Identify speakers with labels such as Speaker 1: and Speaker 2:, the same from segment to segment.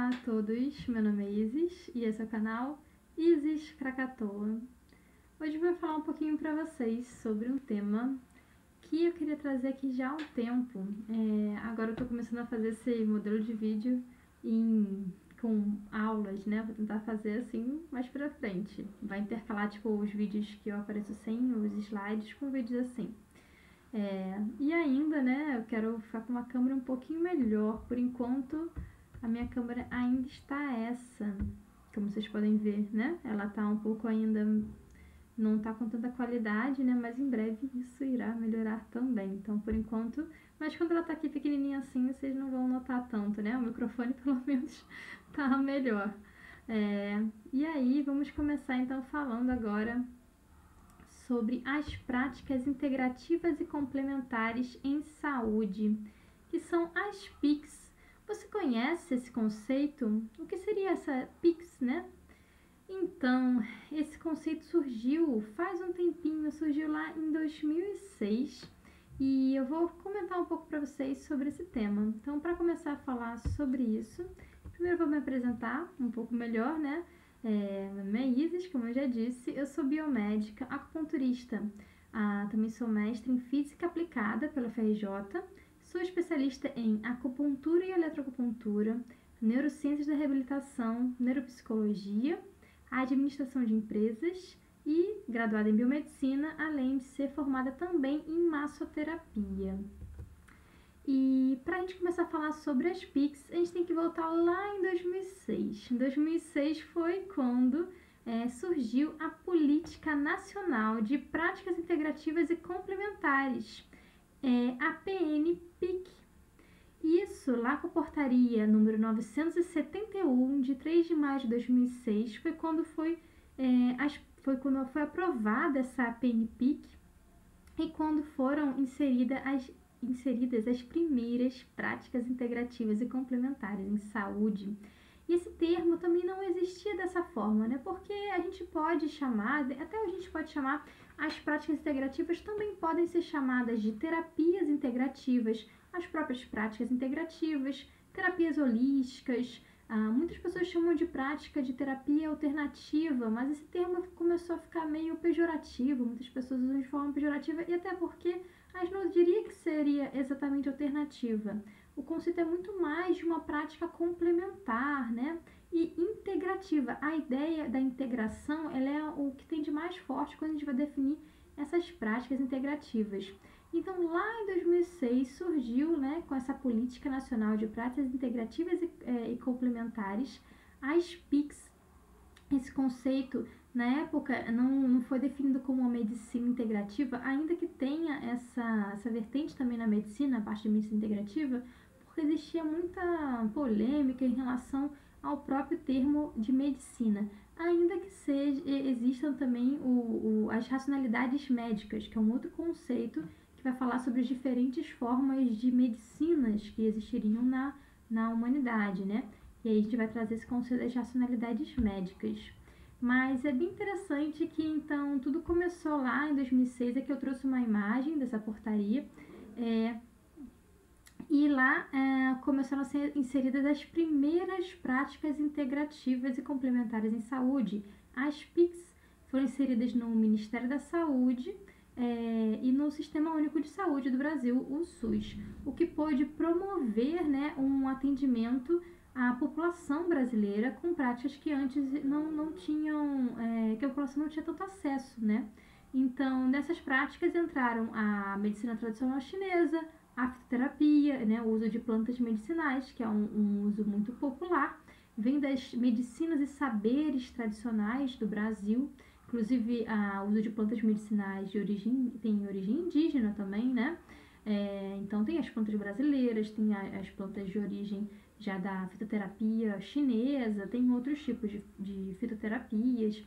Speaker 1: Olá a todos, meu nome é Isis e esse é o canal Isis Krakatoa. Hoje eu vou falar um pouquinho para vocês sobre um tema que eu queria trazer aqui já há um tempo. Agora eu tô começando a fazer esse modelo de vídeo com aulas, né? Vou tentar fazer assim mais pra frente. Vai intercalar tipo os vídeos que eu apareço sem os slides com vídeos assim. E ainda, né, eu quero ficar com uma câmera um pouquinho melhor. Por enquanto, a minha câmera ainda está essa, como vocês podem ver, né? Ela tá um pouco ainda, não tá com tanta qualidade, né? Mas em breve isso irá melhorar também. Então, por enquanto, mas quando ela tá aqui pequenininha assim, vocês não vão notar tanto, né? O microfone pelo menos tá melhor. E aí, vamos começar então falando agora sobre as práticas integrativas e complementares em saúde, que são as PICs. Você conhece esse conceito? O que seria essa PICs, né? Então, esse conceito surgiu faz um tempinho, surgiu lá em 2006 e eu vou comentar um pouco para vocês sobre esse tema. Então, para começar a falar sobre isso, primeiro vou me apresentar um pouco melhor, né? Meu nome é Isis, como eu já disse, eu sou biomédica, acupunturista, também sou mestre em Física Aplicada pela FRJ, sou especialista em acupuntura e eletroacupuntura, neurociências da reabilitação, neuropsicologia, administração de empresas e graduada em biomedicina, além de ser formada também em massoterapia. E para a gente começar a falar sobre as PICs, a gente tem que voltar lá em 2006. Em 2006 foi quando surgiu a Política Nacional de Práticas Integrativas e Complementares, a PNPIC. Isso, lá com a portaria número 971, de 3 de maio de 2006, foi quando foi aprovada essa PNPIC e quando foram inseridas as primeiras práticas integrativas e complementares em saúde. E esse termo também não existia dessa forma, né? Porque a gente pode chamar, até a gente pode chamar, as práticas integrativas também podem ser chamadas de terapias integrativas, as próprias práticas integrativas, terapias holísticas. Muitas pessoas chamam de prática de terapia alternativa, mas esse termo começou a ficar meio pejorativo, muitas pessoas usam de forma pejorativa, e até porque a gente não diria que seria exatamente alternativa. O conceito é muito mais de uma prática complementar, né? E integrativa. A ideia da integração, ela é o que tem de mais forte quando a gente vai definir essas práticas integrativas. Então, lá em 2006 surgiu, né, com essa Política Nacional de Práticas Integrativas e Complementares, as PICs. Esse conceito, na época, não foi definido como uma medicina integrativa, ainda que tenha essa vertente também na medicina, a parte de medicina integrativa, porque existia muita polêmica em relação ao próprio termo de medicina, ainda que existam também as racionalidades médicas, que é um outro conceito que vai falar sobre as diferentes formas de medicinas que existiriam na humanidade, né? E aí a gente vai trazer esse conceito das racionalidades médicas. Mas é bem interessante que, então, tudo começou lá em 2006, é que eu trouxe uma imagem dessa portaria, e lá começaram a ser inseridas as primeiras práticas integrativas e complementares em saúde. As PICs foram inseridas no Ministério da Saúde e no Sistema Único de Saúde do Brasil, o SUS, o que pôde promover, né, um atendimento à população brasileira com práticas que antes não tinham, que a população não tinha tanto acesso, né? Então, nessas práticas entraram a medicina tradicional chinesa, a fitoterapia, né, o uso de plantas medicinais, que é um uso muito popular, vem das medicinas e saberes tradicionais do Brasil, inclusive o uso de plantas medicinais tem origem indígena também, né? Então tem as plantas brasileiras, tem as plantas de origem já da fitoterapia chinesa, tem outros tipos de fitoterapias.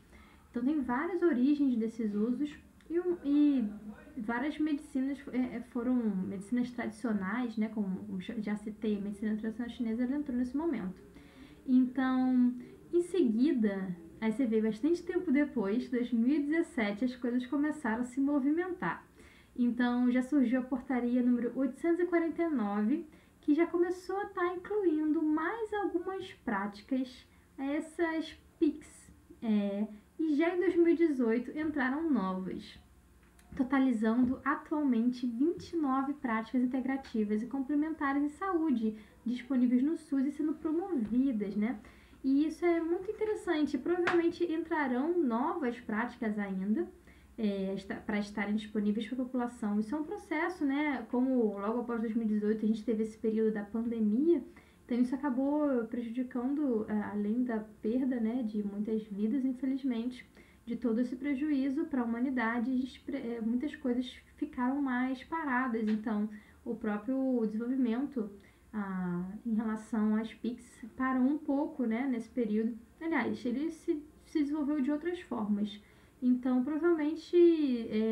Speaker 1: Então tem várias origens desses usos e várias medicinas foram medicinas tradicionais, né? Como já citei, a medicina tradicional chinesa ela entrou nesse momento. Então, em seguida, aí você vê bastante tempo depois, 2017, as coisas começaram a se movimentar. Então, já surgiu a portaria número 849, que já começou a estar incluindo mais algumas práticas a essas PICs. E já em 2018 entraram novas, totalizando atualmente 29 práticas integrativas e complementares em saúde disponíveis no SUS e sendo promovidas, né? E isso é muito interessante. Provavelmente entrarão novas práticas ainda para estarem disponíveis para a população. Isso é um processo, né? Como logo após 2018 a gente teve esse período da pandemia, então isso acabou prejudicando, além da perda, né, de muitas vidas, infelizmente, de todo esse prejuízo para a humanidade, muitas coisas ficaram mais paradas. Então, o próprio desenvolvimento em relação às PICs parou um pouco, né, nesse período. Aliás, ele se desenvolveu de outras formas. Então, provavelmente,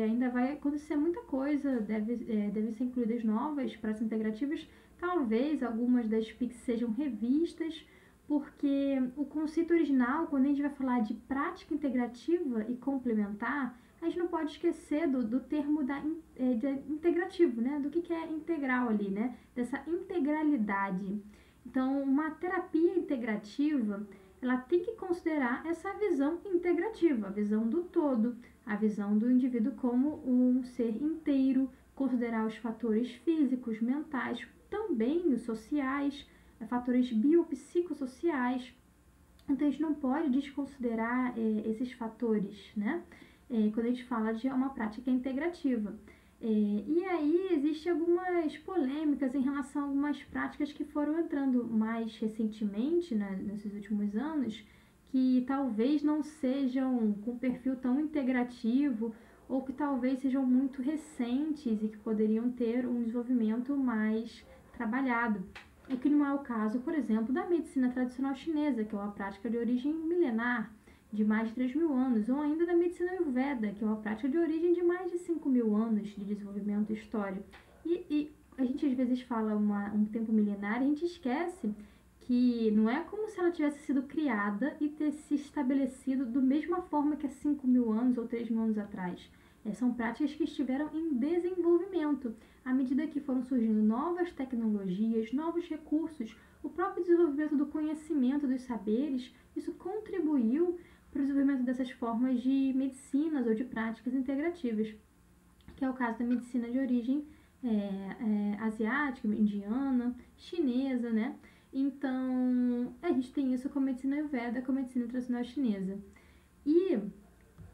Speaker 1: ainda vai acontecer muita coisa, devem ser incluídas novas práticas integrativas. Talvez algumas das PICs sejam revistas, porque o conceito original, quando a gente vai falar de prática integrativa e complementar, a gente não pode esquecer do termo de integrativo, né? Do que é integral ali, né? Dessa integralidade. Então, uma terapia integrativa, ela tem que considerar essa visão integrativa, a visão do todo, a visão do indivíduo como um ser inteiro, considerar os fatores físicos, mentais, também os sociais, fatores biopsicossociais. Então, a gente não pode desconsiderar esses fatores, né? Quando a gente fala de uma prática integrativa. E aí, existem algumas polêmicas em relação a algumas práticas que foram entrando mais recentemente, né, nesses últimos anos, que talvez não sejam com perfil tão integrativo ou que talvez sejam muito recentes e que poderiam ter um desenvolvimento mais trabalhado. O que não é o caso, por exemplo, da medicina tradicional chinesa, que é uma prática de origem milenar, de mais de 3.000 anos, ou ainda da medicina Ayurveda, que é uma prática de origem de mais de 5.000 anos de desenvolvimento histórico. E a gente às vezes fala um tempo milenar e a gente esquece que não é como se ela tivesse sido criada e ter se estabelecido da mesma forma que há 5.000 anos ou 3.000 anos atrás. São práticas que estiveram em desenvolvimento à medida que foram surgindo novas tecnologias, novos recursos, o próprio desenvolvimento do conhecimento dos saberes. Isso contribuiu para o desenvolvimento dessas formas de medicinas ou de práticas integrativas, que é o caso da medicina de origem asiática, indiana, chinesa, né? Então, a gente tem isso com a medicina Ayurveda, com a medicina tradicional chinesa. E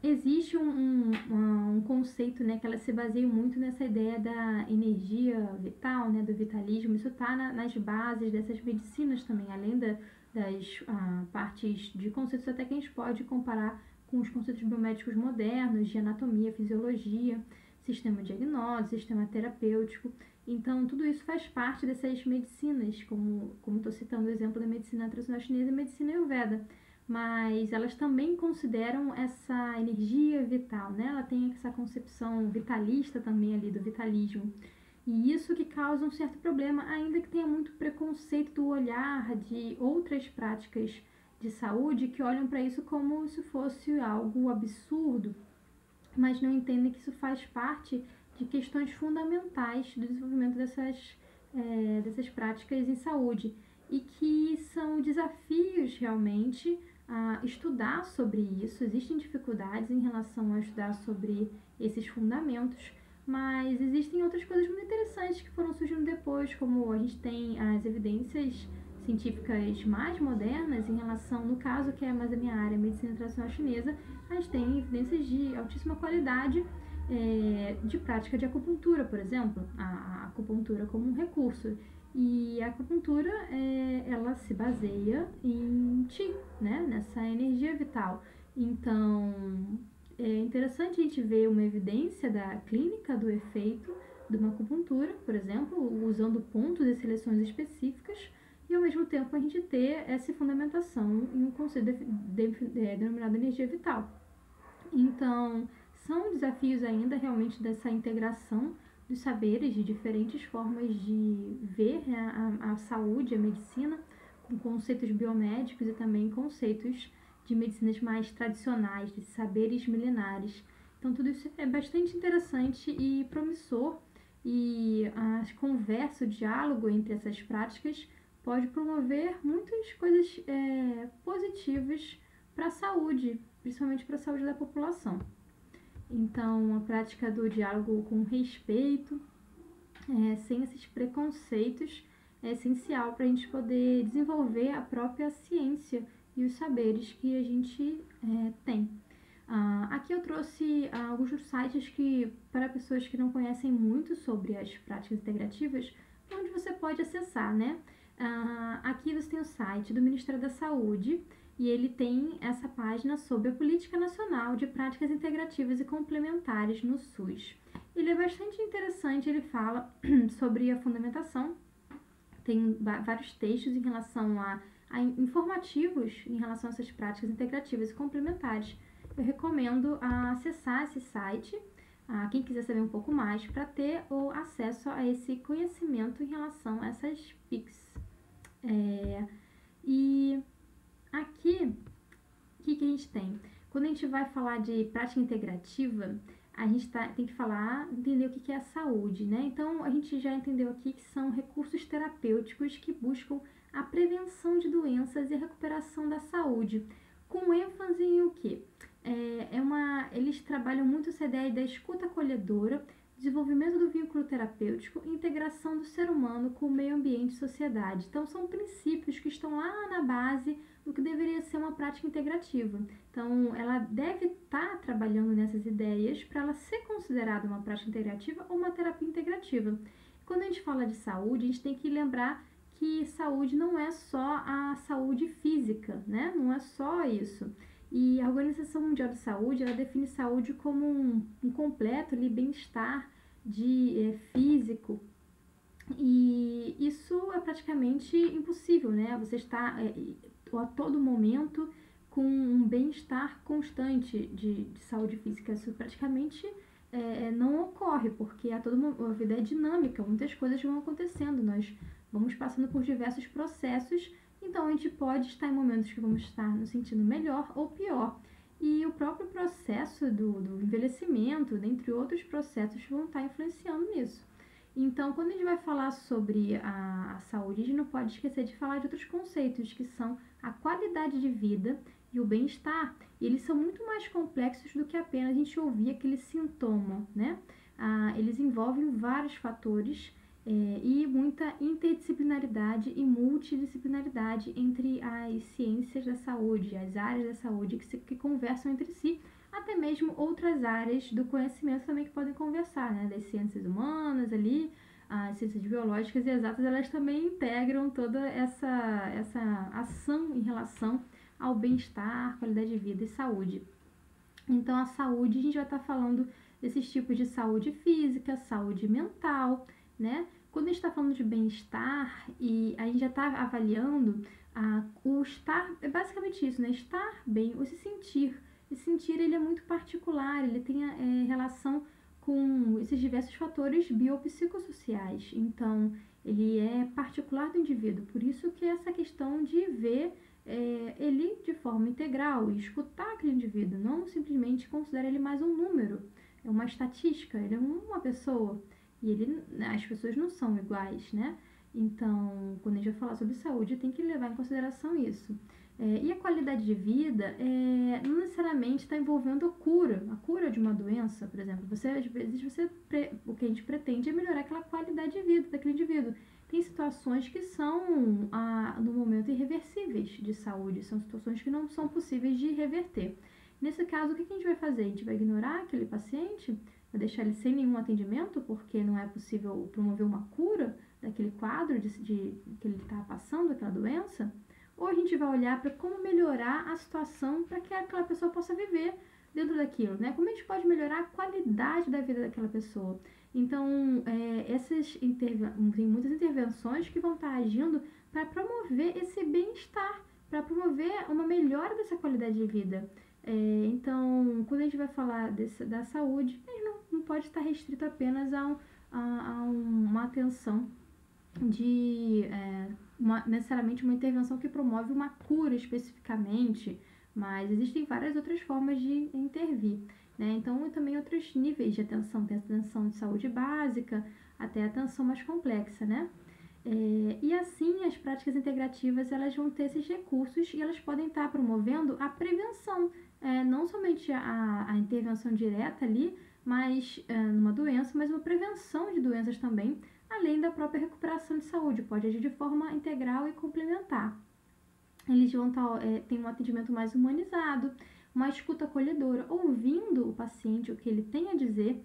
Speaker 1: existe um conceito, né, que ela se baseia muito nessa ideia da energia vital, né, do vitalismo. Isso está nas bases dessas medicinas também, além das partes de conceitos até que a gente pode comparar com os conceitos biomédicos modernos, de anatomia, fisiologia, sistema diagnóstico, sistema terapêutico. Então, tudo isso faz parte dessas medicinas, como estou citando o exemplo da medicina tradicional chinesa e medicina Ayurveda. Mas elas também consideram essa energia vital, né? Ela tem essa concepção vitalista também ali, do vitalismo. E isso que causa um certo problema, ainda que tenha muito preconceito do olhar de outras práticas de saúde que olham para isso como se fosse algo absurdo, mas não entendem que isso faz parte de questões fundamentais do desenvolvimento dessas práticas em saúde e que são desafios realmente a estudar sobre isso. Existem dificuldades em relação a estudar sobre esses fundamentos, mas existem outras coisas muito interessantes que foram surgindo depois, como a gente tem as evidências científicas mais modernas em relação, no caso que é mais a minha área, medicina tradicional chinesa, a gente tem evidências de altíssima qualidade de prática de acupuntura, por exemplo, a acupuntura como um recurso. E a acupuntura, ela se baseia em Qi, né? Nessa energia vital. Então, é interessante a gente ver uma evidência da clínica do efeito de uma acupuntura, por exemplo, usando pontos e seleções específicas, e ao mesmo tempo a gente ter essa fundamentação em um conceito denominado energia vital. Então, são desafios ainda realmente dessa integração dos saberes, de diferentes formas de ver, né, a saúde, a medicina, com conceitos biomédicos e também conceitos de medicinas mais tradicionais, de saberes milenares. Então, tudo isso é bastante interessante e promissor, e a conversa, o diálogo entre essas práticas pode promover muitas coisas positivas para a saúde, principalmente para a saúde da população. Então, a prática do diálogo com respeito, sem esses preconceitos, é essencial para a gente poder desenvolver a própria ciência e os saberes que a gente tem. Aqui eu trouxe alguns sites que, para pessoas que não conhecem muito sobre as práticas integrativas, onde você pode acessar, né? Aqui você tem o site do Ministério da Saúde e ele tem essa página sobre a Política Nacional de Práticas Integrativas e Complementares no SUS. Ele é bastante interessante, ele fala sobre a fundamentação, tem vários textos em relação a informativos em relação a essas práticas integrativas e complementares. Eu recomendo acessar esse site, quem quiser saber um pouco mais, para ter o acesso a esse conhecimento em relação a essas PICs. E aqui, o que a gente tem? Quando a gente vai falar de prática integrativa, a gente tem que entender o que é a saúde, né? Então, a gente já entendeu aqui que são recursos terapêuticos que buscam a prevenção de doenças e a recuperação da saúde, com ênfase em o quê? Eles trabalham muito essa ideia da escuta acolhedora, desenvolvimento do vínculo terapêutico e integração do ser humano com o meio ambiente e sociedade. Então, são princípios que estão lá na base do que deveria ser uma prática integrativa. Então, ela deve estar trabalhando nessas ideias para ela ser considerada uma prática integrativa ou uma terapia integrativa. Quando a gente fala de saúde, a gente tem que lembrar que saúde não é só a saúde física, né? Não é só isso. E a Organização Mundial de Saúde, ela define saúde como um completo bem-estar físico. E isso é praticamente impossível, né? Você está a todo momento com um bem-estar constante de saúde física. Isso praticamente não ocorre, porque a vida é dinâmica, muitas coisas vão acontecendo, nós vamos passando por diversos processos, então a gente pode estar em momentos que vamos estar nos sentindo melhor ou pior. E o próprio processo do envelhecimento, dentre outros processos, vão estar influenciando nisso. Então, quando a gente vai falar sobre a saúde, a gente não pode esquecer de falar de outros conceitos, que são a qualidade de vida e o bem-estar. Eles são muito mais complexos do que apenas a gente ouvir aquele sintoma, né? Eles envolvem vários fatores e muita interdisciplinaridade e multidisciplinaridade entre as ciências da saúde, as áreas da saúde que conversam entre si, até mesmo outras áreas do conhecimento também que podem conversar, né? Das ciências humanas ali, as ciências biológicas e exatas, elas também integram toda essa ação em relação ao bem-estar, qualidade de vida e saúde. Então, a saúde, a gente vai estar falando desses tipos de saúde física, saúde mental, né? Quando a gente está falando de bem-estar, e a gente já está avaliando o estar, é basicamente isso, né? Estar bem, ou se sentir. Esse sentir, ele é muito particular, ele tem relação com esses diversos fatores biopsicossociais. Então, ele é particular do indivíduo. Por isso que essa questão de ver ele de forma integral e escutar aquele indivíduo, não simplesmente considerar ele mais um número, é uma estatística, ele é uma pessoa e as pessoas não são iguais, né? Então, quando a gente vai falar sobre saúde, tem que levar em consideração isso. E a qualidade de vida não necessariamente está envolvendo a cura de uma doença, por exemplo. Às vezes, o que a gente pretende é melhorar aquela qualidade de vida daquele indivíduo. Tem situações que são, no momento, irreversíveis de saúde, são situações que não são possíveis de reverter. Nesse caso, o que a gente vai fazer? A gente vai ignorar aquele paciente, vai deixar ele sem nenhum atendimento, porque não é possível promover uma cura daquele quadro que ele está passando, aquela doença? Ou a gente vai olhar para como melhorar a situação para que aquela pessoa possa viver dentro daquilo, né? Como a gente pode melhorar a qualidade da vida daquela pessoa? Então, tem muitas intervenções que vão estar agindo para promover esse bem-estar, para promover uma melhora dessa qualidade de vida. Então, quando a gente vai falar da saúde, a gente não pode estar restrito apenas a uma atenção necessariamente uma intervenção que promove uma cura especificamente, mas existem várias outras formas de intervir, né? Então, também outros níveis de atenção, tem a atenção de saúde básica, até a atenção mais complexa, né? E assim, as práticas integrativas, elas vão ter esses recursos e elas podem estar promovendo a prevenção, não somente a intervenção direta ali, mas numa doença, mas uma prevenção de doenças também, além da própria recuperação de saúde, pode agir de forma integral e complementar. Eles vão ter um atendimento mais humanizado, uma escuta acolhedora, ouvindo o paciente, o que ele tem a dizer,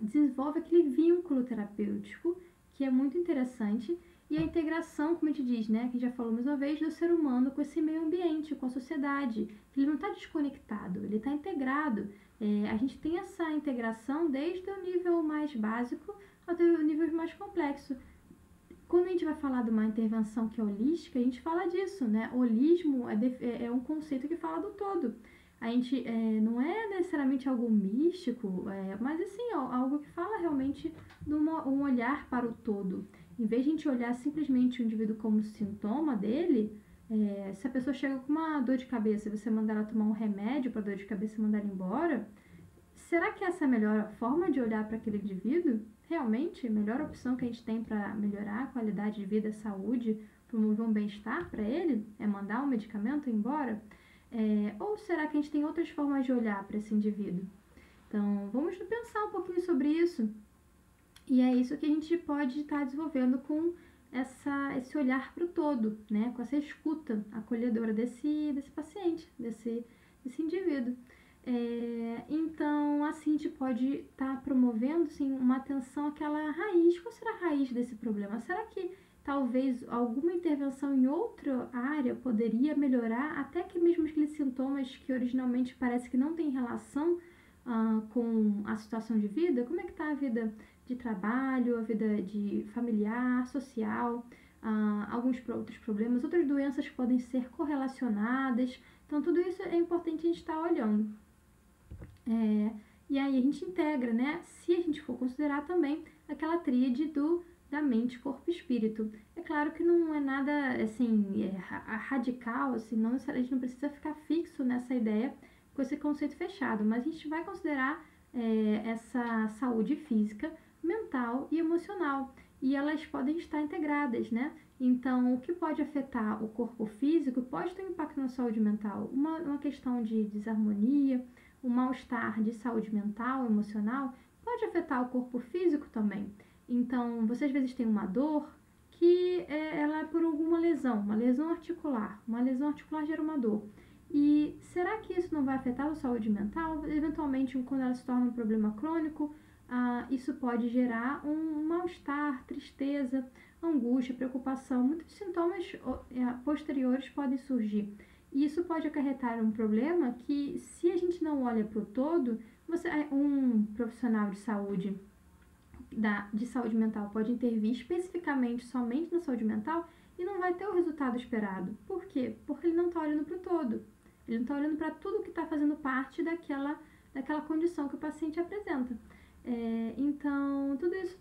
Speaker 1: desenvolve aquele vínculo terapêutico, que é muito interessante, e a integração, como a gente diz, né, que já falamos uma vez, do ser humano com esse meio ambiente, com a sociedade. Ele não está desconectado, ele está integrado. A gente tem essa integração desde o nível mais básico até o nível mais complexo. Quando a gente vai falar de uma intervenção que é holística, a gente fala disso, né? Holismo é um conceito que fala do todo. A gente não é necessariamente algo místico, mas assim, algo que fala realmente de um olhar para o todo. Em vez de a gente olhar simplesmente o indivíduo como sintoma dele, se a pessoa chega com uma dor de cabeça e você mandar ela tomar um remédio para dor de cabeça e mandar ela embora, será que essa é a melhor forma de olhar para aquele indivíduo? Realmente, a melhor opção que a gente tem para melhorar a qualidade de vida, a saúde, promover um bem-estar para ele é mandar um medicamento embora? Ou será que a gente tem outras formas de olhar para esse indivíduo? Então, vamos pensar um pouquinho sobre isso. E é isso que a gente pode estar desenvolvendo com esse olhar para o todo, né? Com essa escuta acolhedora desse paciente, desse indivíduo. Então, assim, a gente pode estar promovendo assim, uma atenção àquela raiz. Qual será a raiz desse problema? Será que talvez alguma intervenção em outra área poderia melhorar até que mesmo aqueles sintomas que originalmente parece que não tem relação com a situação de vida? Como é que está a vida de trabalho, a vida de familiar, social, alguns outros problemas, outras doenças que podem ser correlacionadas. Então, tudo isso é importante a gente estar olhando. E aí a gente integra, né? Se a gente for considerar também aquela tríade da mente, corpo e espírito. É claro que não é nada assim radical, assim, não, a gente não precisa ficar fixo nessa ideia com esse conceito fechado, mas a gente vai considerar essa saúde física, mental e emocional. E elas podem estar integradas, né? Então, o que pode afetar o corpo físico pode ter um impacto na saúde mental. Uma questão de desarmonia, o mal-estar de saúde mental, emocional, pode afetar o corpo físico também. Então, você às vezes tem uma dor que ela é por alguma lesão, uma lesão articular. Uma lesão articular gera uma dor. E será que isso não vai afetar a saúde mental? Eventualmente, quando ela se torna um problema crônico, isso pode gerar um mal-estar, tristeza, angústia, preocupação. Muitos sintomas posteriores podem surgir. E isso pode acarretar um problema que, se a gente não olha para o todo, um profissional de saúde mental pode intervir especificamente somente na saúde mental e não vai ter o resultado esperado. Por quê? Porque ele não está olhando para o todo. Ele não está olhando para tudo que está fazendo parte daquela condição que o paciente apresenta. Então, tudo isso,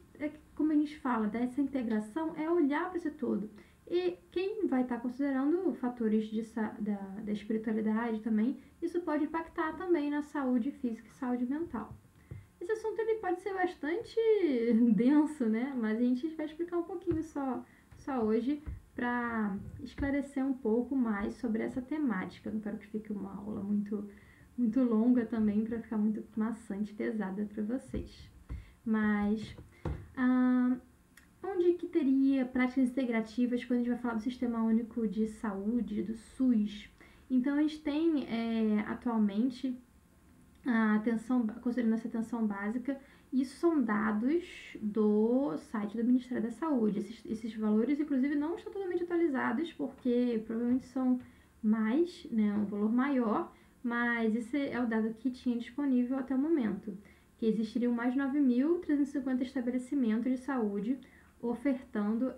Speaker 1: como a gente fala, dessa integração, é olhar para esse todo. E quem vai estar considerando fatores da espiritualidade também, isso pode impactar também na saúde física e saúde mental. Esse assunto ele pode ser bastante denso, né? Mas a gente vai explicar um pouquinho só hoje para esclarecer um pouco mais sobre essa temática. Não quero que fique uma aula muito, muito longa também, para ficar muito maçante, pesada para vocês. Mas onde que teria práticas integrativas quando a gente vai falar do Sistema Único de Saúde, do SUS? Então, a gente tem atualmente considerando essa atenção básica, isso são dados do site do Ministério da Saúde. Esses valores, inclusive, não estão totalmente atualizados, porque provavelmente são mais, né, um valor maior, mas esse é o dado que tinha disponível até o momento, que existiriam mais de 9.350 estabelecimentos de saúde ofertando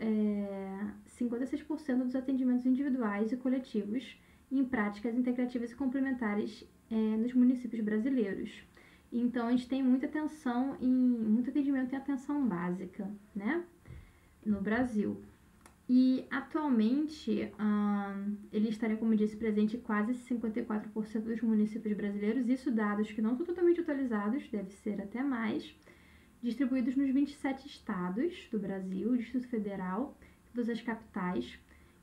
Speaker 1: 56% dos atendimentos individuais e coletivos em práticas integrativas e complementares nos municípios brasileiros. Então, a gente tem muito atendimento em atenção básica, né, no Brasil. E, atualmente, ele estaria, como disse, presente em quase 54% dos municípios brasileiros, isso dados que não são totalmente atualizados, deve ser até mais. distribuídos nos 27 estados do Brasil, Distrito Federal, todas as capitais,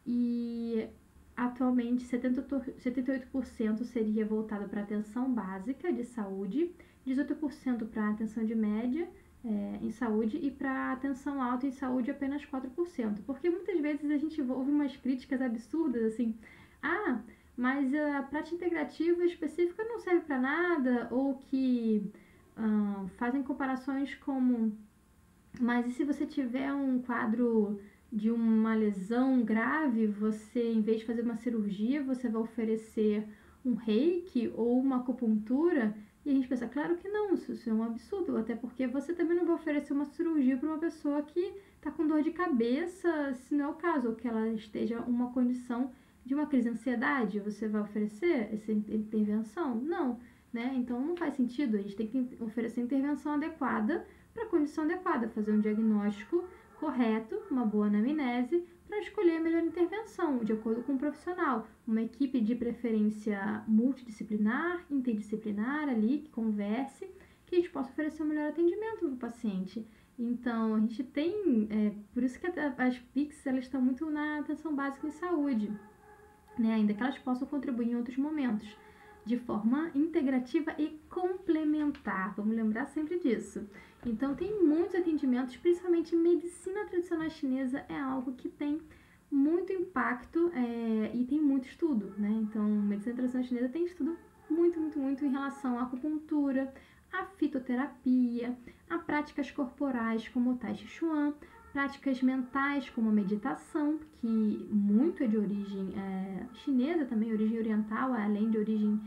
Speaker 1: e atualmente 78% seria voltado para atenção básica de saúde, 18% para atenção de média em saúde e para atenção alta em saúde apenas 4%. Porque muitas vezes a gente ouve umas críticas absurdas assim, mas a prática integrativa específica não serve para nada, ou que fazem comparações como, mas e se você tiver um quadro de uma lesão grave, você, em vez de fazer uma cirurgia, você vai oferecer um reiki ou uma acupuntura? E a gente pensa, claro que não, isso é um absurdo, até porque você também não vai oferecer uma cirurgia para uma pessoa que está com dor de cabeça, se não é o caso, ou que ela esteja uma condição de uma crise de ansiedade. Você vai oferecer essa intervenção? Não, né? Então não faz sentido, a gente tem que oferecer intervenção adequada para a condição adequada, fazer um diagnóstico correto, uma boa anamnese, para escolher a melhor intervenção, de acordo com o profissional. Uma equipe de preferência multidisciplinar, interdisciplinar ali, que converse, que a gente possa oferecer o melhor atendimento para o paciente. Então, a gente tem, por isso que as PICs, elas estão muito na atenção básica em saúde, né? Ainda que elas possam contribuir em outros momentos, de forma integrativa e complementar. Vamos lembrar sempre disso. Então, tem muitos atendimentos, principalmente medicina tradicional chinesa é algo que tem muito impacto e tem muito estudo, né? Então, medicina tradicional chinesa tem estudo muito em relação à acupuntura, à fitoterapia, a práticas corporais como o Tai Chi Chuan, práticas mentais como a meditação, que muito é de origem chinesa também, origem oriental, além de origem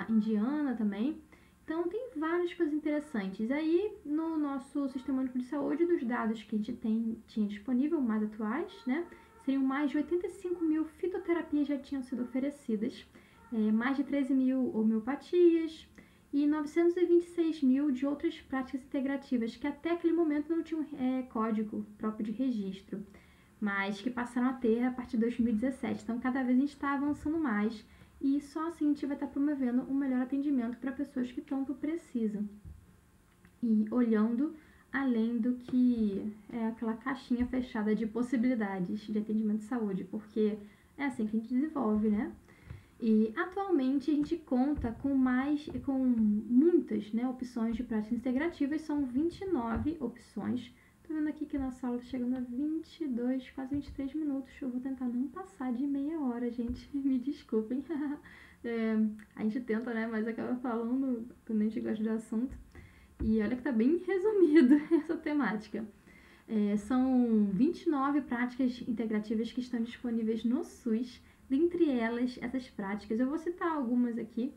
Speaker 1: indiana também. Então, tem várias coisas interessantes. Aí, no nosso Sistema Único de Saúde, dos dados que a gente tinha disponível, mais atuais, né? Seriam mais de 85 mil fitoterapias já tinham sido oferecidas, mais de 13 mil homeopatias e 926 mil de outras práticas integrativas que até aquele momento não tinham código próprio de registro, mas que passaram a ter a partir de 2017. Então, cada vez a gente está avançando mais e só assim a gente vai estar promovendo um melhor atendimento para pessoas que tanto precisam. E olhando além do que é aquela caixinha fechada de possibilidades de atendimento de saúde, porque é assim que a gente desenvolve, né? E atualmente a gente conta com muitas, né, opções de práticas integrativas, são 29 opções. Tô vendo aqui que nossa aula tá chegando a 22, quase 23 minutos. Eu vou tentar não passar de meia hora, gente. Me desculpem. A gente tenta, né, mas acaba falando quando a gente gosta do assunto. E olha que tá bem resumido essa temática. São 29 práticas integrativas que estão disponíveis no SUS. Dentre elas, essas práticas, eu vou citar algumas aqui,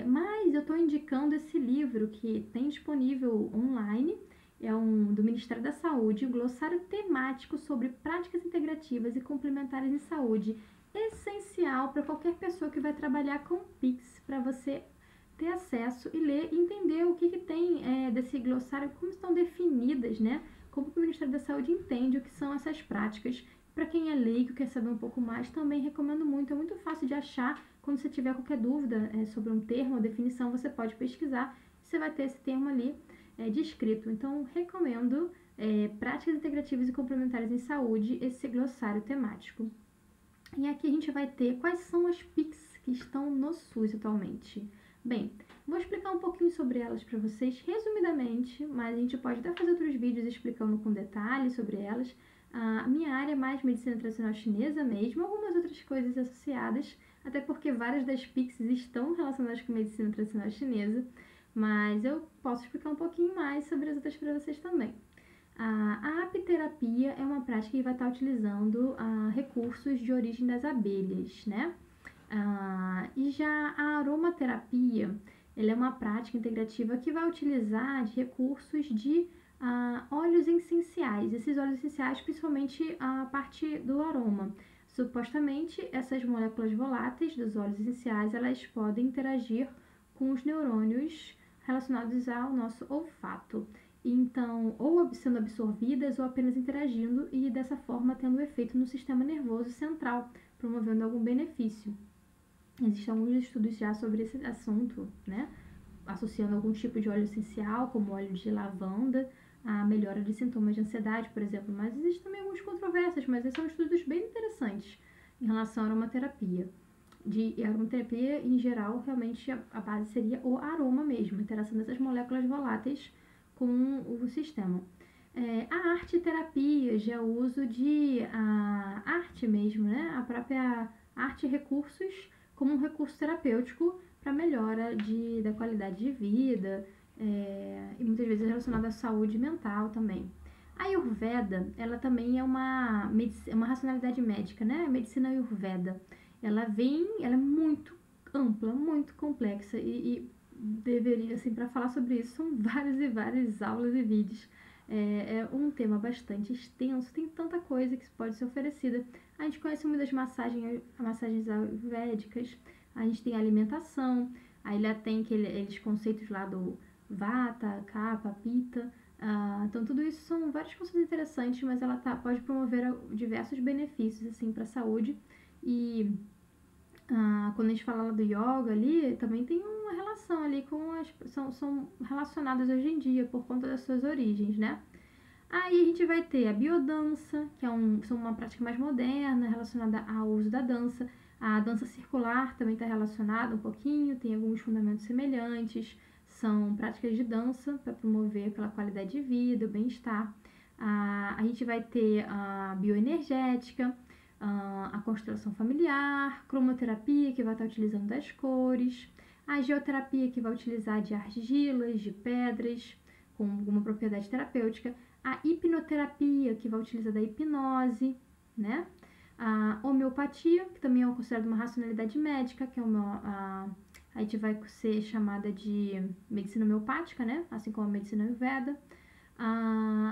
Speaker 1: mas eu estou indicando esse livro que tem disponível online, do Ministério da Saúde, um glossário temático sobre práticas integrativas e complementares em saúde, essencial para qualquer pessoa que vai trabalhar com PICs, para você ter acesso e ler e entender o que tem desse glossário, como estão definidas, né? Como que o Ministério da Saúde entende o que são essas práticas. Para quem é leigo, quer saber um pouco mais, também recomendo muito. É muito fácil de achar. Quando você tiver qualquer dúvida sobre um termo ou definição, você pode pesquisar. Você vai ter esse termo ali descrito. Então, recomendo Práticas Integrativas e Complementares em Saúde, esse glossário temático. E aqui a gente vai ter quais são as PICs que estão no SUS atualmente. Bem, vou explicar um pouquinho sobre elas para vocês, resumidamente, mas a gente pode até fazer outros vídeos explicando com detalhes sobre elas. A minha área é mais medicina tradicional chinesa mesmo, algumas outras coisas associadas, até porque várias das PICs estão relacionadas com medicina tradicional chinesa, mas eu posso explicar um pouquinho mais sobre as outras para vocês também. A apiterapia é uma prática que vai estar utilizando recursos de origem das abelhas, né? E já a aromaterapia, ela é uma prática integrativa que vai utilizar de recursos de óleos essenciais. Esses óleos essenciais, principalmente a parte do aroma. Supostamente, essas moléculas voláteis dos óleos essenciais, elas podem interagir com os neurônios relacionados ao nosso olfato. Então, ou sendo absorvidas ou apenas interagindo e dessa forma tendo efeito no sistema nervoso central, promovendo algum benefício. Existem alguns estudos já sobre esse assunto, né? Associando algum tipo de óleo essencial, como óleo de lavanda, a melhora de sintomas de ansiedade, por exemplo. Mas existem também algumas controvérsias, mas esses são estudos bem interessantes em relação à aromaterapia. De aromaterapia, em geral, realmente a base seria o aroma mesmo, a interação dessas moléculas voláteis com o sistema. A arte-terapia já é o uso de arte mesmo, né? A própria arte e recursos como um recurso terapêutico para melhora da qualidade de vida, e muitas vezes relacionada à saúde mental também. A Ayurveda, ela também é uma racionalidade médica, né? A medicina Ayurveda, ela é muito ampla, muito complexa e deveria, assim, para falar sobre isso, são várias e várias aulas e vídeos. É um tema bastante extenso, tem tanta coisa que pode ser oferecida. A gente conhece muitas massagens ayurvédicas, a gente tem a alimentação, aí lá tem aqueles conceitos lá do Vata, Kapha, Pitta. Então tudo isso são vários conceitos interessantes, mas ela pode promover diversos benefícios assim para a saúde. E quando a gente fala do yoga ali, também tem uma relação ali com são relacionadas hoje em dia por conta das suas origens, né? Aí a gente vai ter a biodança, que são uma prática mais moderna relacionada ao uso da dança. A dança circular também está relacionada um pouquinho, tem alguns fundamentos semelhantes. São práticas de dança para promover aquela qualidade de vida, o bem-estar. A gente vai ter a bioenergética, a constelação familiar, cromoterapia, que vai estar utilizando das cores, a geoterapia, que vai utilizar de argilas, de pedras, com alguma propriedade terapêutica, a hipnoterapia, que vai utilizar da hipnose, né? A homeopatia, que também é considerada uma racionalidade médica, que é a gente vai ser chamada de medicina homeopática, né? Assim como a medicina ayurveda.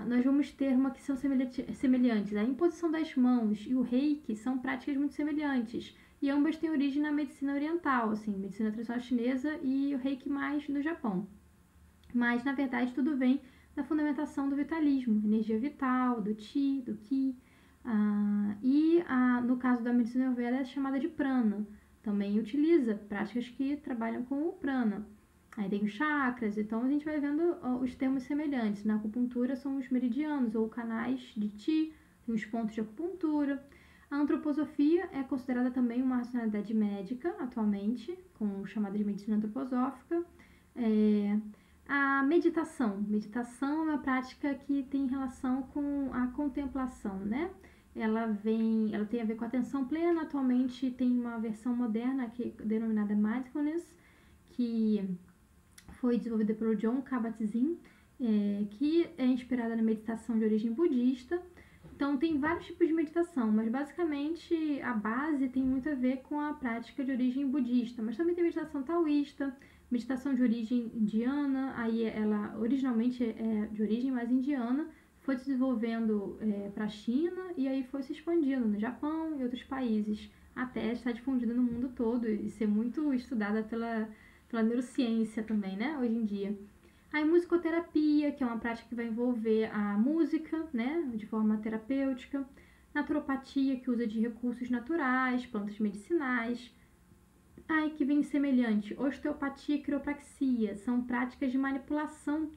Speaker 1: Nós vamos ter uma que são semelhantes. A imposição das mãos e o reiki são práticas muito semelhantes. E ambas têm origem na medicina oriental, assim, medicina tradicional chinesa e o reiki mais no Japão. Mas, na verdade, tudo vem da fundamentação do vitalismo, energia vital, do chi, do ki. No caso da medicina ayurveda, é chamada de prana. Também utiliza práticas que trabalham com o prana. Aí tem os chakras, então a gente vai vendo os termos semelhantes. Na acupuntura são os meridianos ou canais de Qi, tem os pontos de acupuntura. A antroposofia é considerada também uma racionalidade médica atualmente, com chamada de medicina antroposófica. A meditação. Meditação é uma prática que tem relação com a contemplação, né? Ela tem a ver com a atenção plena. Atualmente tem uma versão moderna que é denominada Mindfulness, que foi desenvolvida pelo Jon Kabat-Zinn, que é inspirada na meditação de origem budista. Então, tem vários tipos de meditação, mas basicamente a base tem muito a ver com a prática de origem budista. Mas também tem meditação taoísta, meditação de origem indiana, aí ela originalmente é de origem mais indiana, foi se desenvolvendo para a China e aí foi se expandindo no Japão e outros países, até estar difundida no mundo todo e ser muito estudada pela neurociência também, né, hoje em dia. A musicoterapia, que é uma prática que vai envolver a música, né, de forma terapêutica. Naturopatia, que usa de recursos naturais, plantas medicinais. Aí que vem semelhante, osteopatia e quiropraxia, são práticas de manipulação,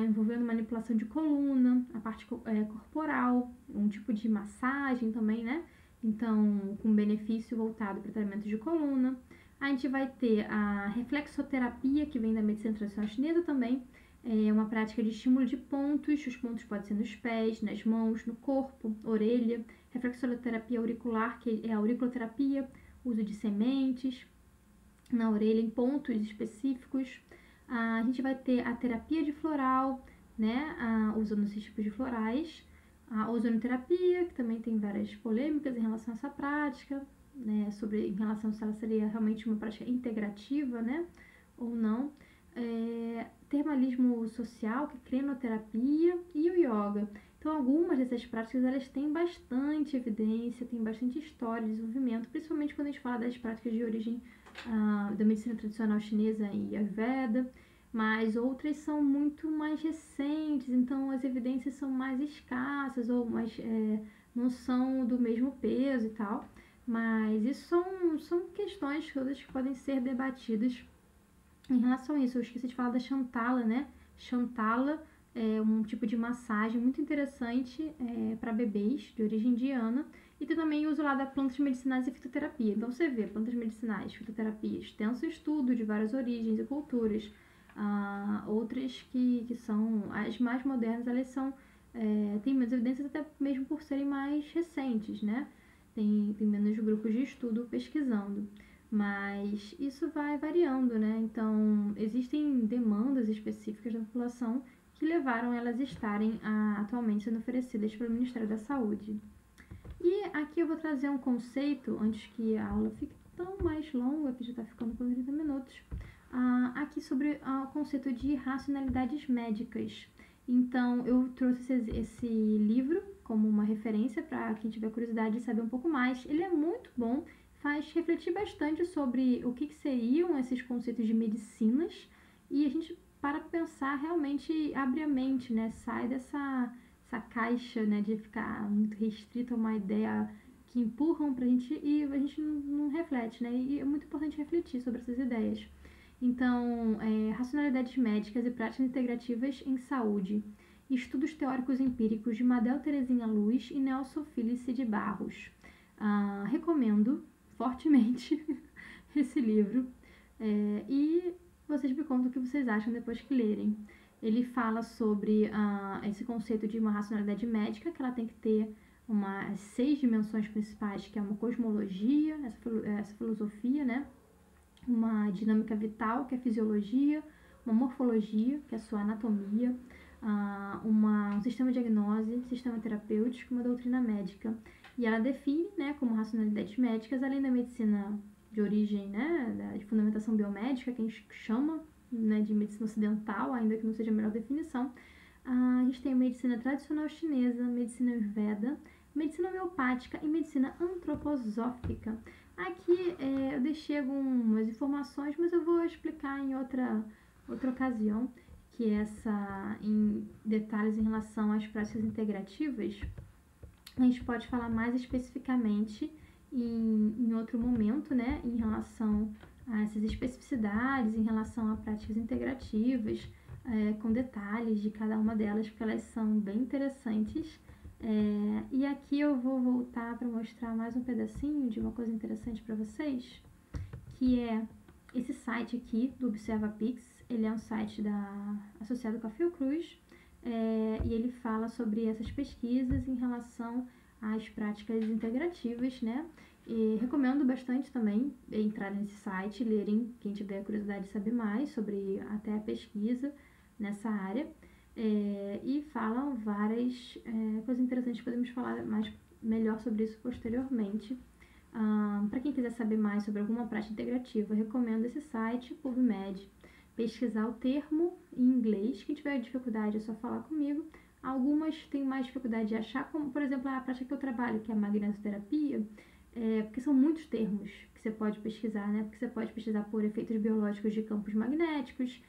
Speaker 1: envolvendo manipulação de coluna, a parte corporal, um tipo de massagem também, né? Então, com benefício voltado para tratamento de coluna. A gente vai ter a reflexoterapia, que vem da medicina tradicional chinesa também. É uma prática de estímulo de pontos. Os pontos podem ser nos pés, nas mãos, no corpo, orelha. Reflexoterapia auricular, que é a auriculoterapia, uso de sementes na orelha em pontos específicos. A gente vai ter a terapia de floral, né? Usando esses tipos de florais. A ozonoterapia, que também tem várias polêmicas em relação a essa prática, né, em relação se ela seria realmente uma prática integrativa, né, ou não. Termalismo social, que é crenoterapia, e o yoga. Então, algumas dessas práticas, elas têm bastante evidência, têm bastante história de desenvolvimento, principalmente quando a gente fala das práticas de origem da medicina tradicional chinesa e Ayurveda, mas outras são muito mais recentes, então as evidências são mais escassas ou não são do mesmo peso e tal. Mas isso são questões todas que podem ser debatidas em relação a isso. Eu esqueci de falar da Shantala, né? Shantala, um tipo de massagem muito interessante para bebês de origem indiana. E tem também o uso lá da plantas medicinais e fitoterapia. Então você vê plantas medicinais, fitoterapias, tem um estudo de várias origens e culturas. Outras que são as mais modernas, elas são tem menos evidências até mesmo por serem mais recentes, né? Tem menos grupos de estudo pesquisando. Mas isso vai variando, né? Então, existem demandas específicas da população que levaram elas a estarem atualmente sendo oferecidas pelo Ministério da Saúde. E aqui eu vou trazer um conceito, antes que a aula fique tão mais longa, que já está ficando com 30 minutos, aqui sobre o conceito de racionalidades médicas. Então, eu trouxe esse livro como uma referência para quem tiver curiosidade de saber um pouco mais. Ele é muito bom, faz refletir bastante sobre o que seriam esses conceitos de medicinas e a gente para pensar, realmente abre a mente, né? Sai dessa caixa, né, de ficar muito restrito a uma ideia que empurram pra gente e a gente não reflete, né? E é muito importante refletir sobre essas ideias. Então, racionalidades médicas e práticas integrativas em saúde. Estudos teóricos empíricos de Madel Terezinha Luz e Nelson Filice de Barros. Recomendo fortemente esse livro. E vocês me contam o que vocês acham depois que lerem. Ele fala sobre esse conceito de uma racionalidade médica, que ela tem que ter umas 6 dimensões principais, que é uma cosmologia, essa filosofia, né? Uma dinâmica vital, que é a fisiologia, uma morfologia, que é a sua anatomia, um sistema de diagnose, sistema terapêutico, uma doutrina médica. E ela define, né, como racionalidades médicas, além da medicina de origem, né, de fundamentação biomédica, que a gente chama, né, de medicina ocidental, ainda que não seja a melhor definição. A gente tem a medicina tradicional chinesa, medicina ayurveda, medicina homeopática e medicina antroposófica. Aqui eu deixei algumas informações, mas eu vou explicar em outra ocasião, que em detalhes em relação às práticas integrativas. A gente pode falar mais especificamente em outro momento, né, em relação a essas especificidades, em relação a práticas integrativas, com detalhes de cada uma delas, porque elas são bem interessantes. E aqui eu vou voltar para mostrar mais um pedacinho de uma coisa interessante para vocês, que é esse site aqui do ObservaPix. Ele é um site associado com a Fiocruz, e ele fala sobre essas pesquisas em relação às práticas integrativas, né? E recomendo bastante também entrar nesse site, lerem, quem tiver curiosidade de saber mais sobre até a pesquisa nessa área. E falam várias coisas interessantes, podemos falar melhor sobre isso posteriormente. Para quem quiser saber mais sobre alguma prática integrativa, eu recomendo esse site, PubMed. Pesquisar o termo em inglês. Quem tiver dificuldade é só falar comigo. Algumas têm mais dificuldade de achar, como por exemplo a prática que eu trabalho, que é a magnetoterapia, porque são muitos termos que você pode pesquisar, né? Porque você pode pesquisar por efeitos biológicos de campos magnéticos,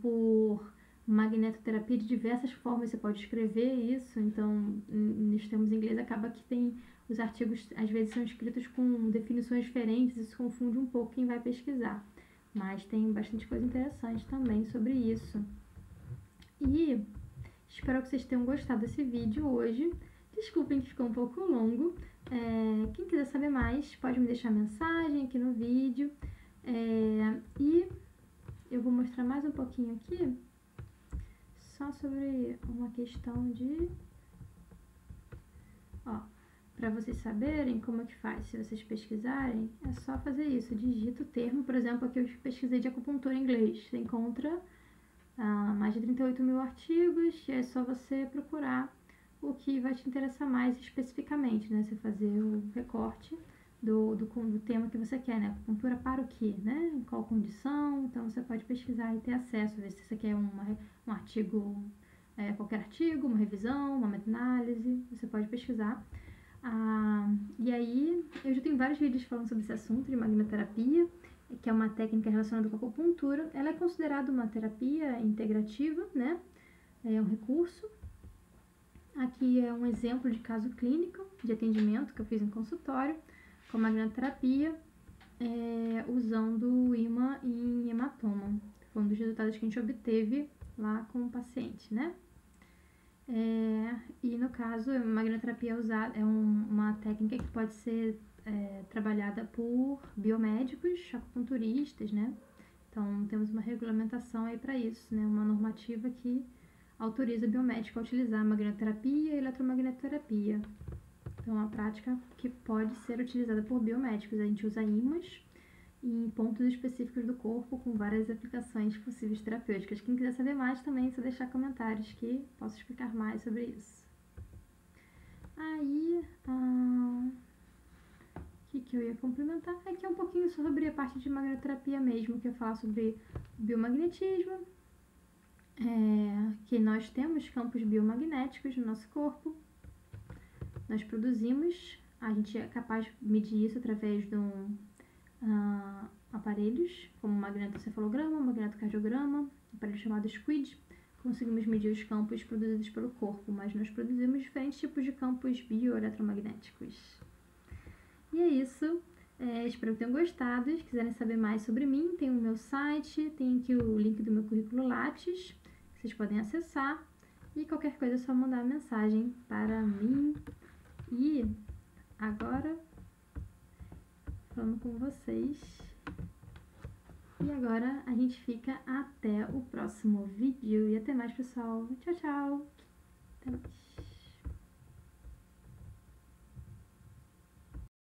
Speaker 1: por magnetoterapia de diversas formas, você pode escrever isso. Então, nos termos em inglês, acaba que tem os artigos, às vezes, são escritos com definições diferentes, isso confunde um pouco quem vai pesquisar. Mas tem bastante coisa interessante também sobre isso. E espero que vocês tenham gostado desse vídeo hoje. Desculpem que ficou um pouco longo. Quem quiser saber mais, pode me deixar mensagem aqui no vídeo. E eu vou mostrar mais um pouquinho aqui, só sobre uma questão de... para vocês saberem como é que faz, se vocês pesquisarem, é só fazer isso, digita o termo, por exemplo, aqui eu pesquisei de acupuntura em inglês, você encontra mais de 38 mil artigos, e é só você procurar o que vai te interessar mais especificamente, né, você fazer o recorte do tema que você quer, né, acupuntura para o quê, né, em qual condição. Então você pode pesquisar e ter acesso, ver se você quer um artigo, qualquer artigo, uma revisão, uma meta-análise, você pode pesquisar. E aí, eu já tenho vários vídeos falando sobre esse assunto de magnetoterapia, que é uma técnica relacionada com a acupuntura. Ela é considerada uma terapia integrativa, né? É um recurso. Aqui é um exemplo de caso clínico de atendimento que eu fiz em consultório com magnetoterapia, usando o imã em hematoma. Foi um dos resultados que a gente obteve lá com o paciente, né? E no caso, a magnetoterapia uma técnica que pode ser trabalhada por biomédicos, acupunturistas, né? Então, temos uma regulamentação aí para isso, né? Uma normativa que autoriza o biomédico a utilizar magnetoterapia e eletromagnetoterapia. Então, é uma prática que pode ser utilizada por biomédicos. A gente usa ímãs em pontos específicos do corpo com várias aplicações possíveis terapêuticas. Quem quiser saber mais também é só deixar comentários que posso explicar mais sobre isso. Aí, o que eu ia complementar? Aqui é um pouquinho sobre a parte de magnetoterapia mesmo, que eu falo sobre biomagnetismo, que nós temos campos biomagnéticos no nosso corpo. Nós produzimos, a gente é capaz de medir isso através de aparelhos, como o magnetocefalograma, o magnetocardiograma, aparelho chamado SQUID. Conseguimos medir os campos produzidos pelo corpo, mas nós produzimos diferentes tipos de campos bioeletromagnéticos. E é isso. Espero que tenham gostado. Se quiserem saber mais sobre mim, tem o meu site, tem aqui o link do meu currículo Lattes, que vocês podem acessar. E qualquer coisa é só mandar mensagem para mim. E agora, falando com vocês. E agora a gente fica até o próximo vídeo. E até mais, pessoal. Tchau, tchau. Até mais.